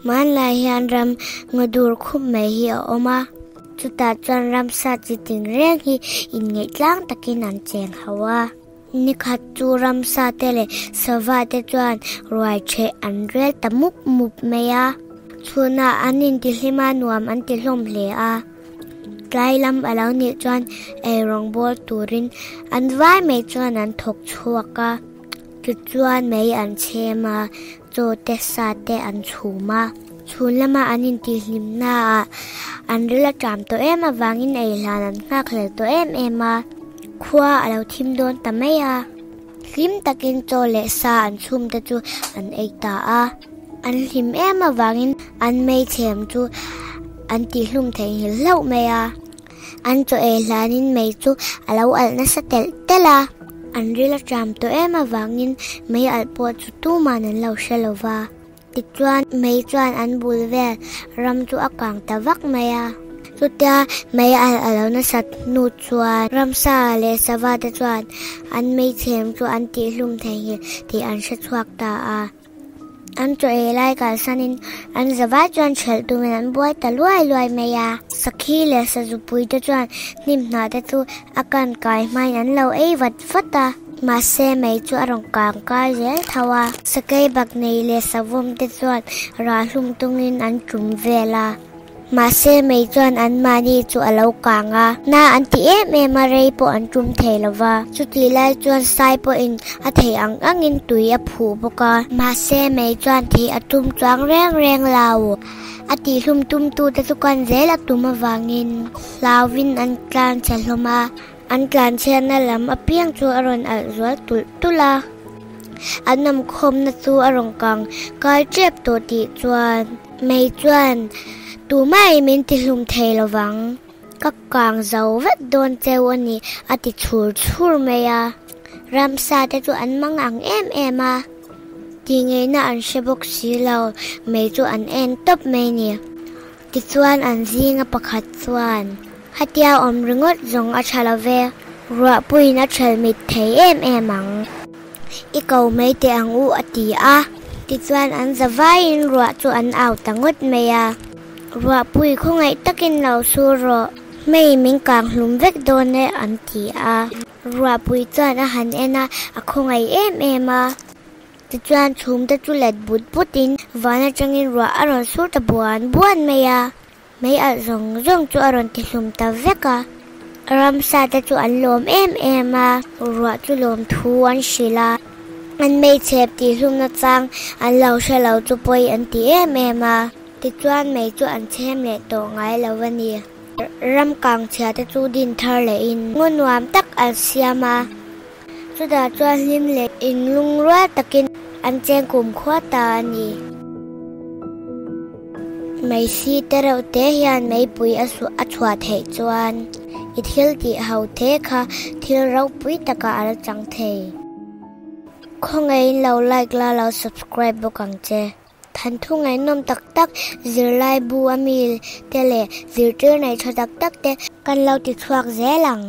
man lai hian ram ngadur khum mai hi a oma chuta chuan ram sa chi ting reng hi in ngei tlang takin an cheng hawa nikhat chu ram sa te le sawa te chuan ruai che an rel tamuk mup meya chuna anin ti hlima nuam an ti hlom hle a tlai lam alo ni chuan rong bol turin an vai mai chuan an thok chuaka chu chuan mai an chema cho te sa te an chuma chun lama anin ti hlimna an rila tram to ema wangin ei hlan an ngak hlel to ema khua alo thim don tamaya hlim takin cho le sa an chum te chu an ei ta a an hlim ema wangin an mei chem chu an ti hlum thei hil lau meya an cho e hlanin mei chu alo al na sa tel tela an rila tram to ema wangin mei al po chu tu man an lau shalova ti chuan mei chuan an bul vel ram chu akang ta vak meya chutia mei al alo na sat nu chuan ram sa le sawa te chuan an mei chem chu an ti hlum thei hil ti an sha chuak ta a an cho e lai kal sanin an zawa chuan chhel tu men an buai ta luai meya sakhi le sa zu pui te chuan nim na te chu akan kai mai an lo ei vat fata ma se mei chu arong kang kai zel thawa sakai bak nei le savom te chuan ra hlum tungin an tum vela ma se mei chuan an mani chu alo kanga na an ti em a rei po an tum theilawa chu ti lai chuan sai po in a thei angin tui a phu boka ma se mei chuan thi atum chuang reng law ati hlum tum tu te chu kan zel atum awangin lawin an tlan chalhoma an tlan chen na lam a piang chu aron al zual tula anam khom na chu arong kang kai chep to ti chuan mei chuan tu mai min ti hlum thei lawang ka kang zau vet don cheu ani ati chur meya ram sa te chu an mangang em a ti ngei na an shebok si lo mei chu an en top mai ni ti chuan an zinga pakhat chuan hatia om ringot zong a chalave ruwa puin a chhel mit thei em ang I kau mei te ang u ati a ti chuan an zawain ruwa chu an aw tangot meya ruwa pui khongai takin lo su ro mei min kang hlum vek don ne an ti a ruwa pui chuan a han ena a khongai em a ti chuan chhum te chu let but wana changin ruwa aron sur ta buan meya mei al zong chu aron ti hlum ta veka ram sa te chu an lom em a ruwa chu lom thu an shila an mei chep ti hlum na chang an lo shalo chu poi an ti em a ti chuan mei chu an chem le to ngai lawani ram kang chia te chu din thar le in ngonwam tak al siama chu da chuan hlim le in lung ruwa takin an cheng kum khwa ta ni mei si te rau te hian mei pui a chua thei chuan I thil ti hau the kha thil rau pui taka al chang thei khongai lo like la lo subscribe bokang che than thu ngai nom tak zir lai bu amil tele zir tir nei tha tak te kan lo ti thuak zelang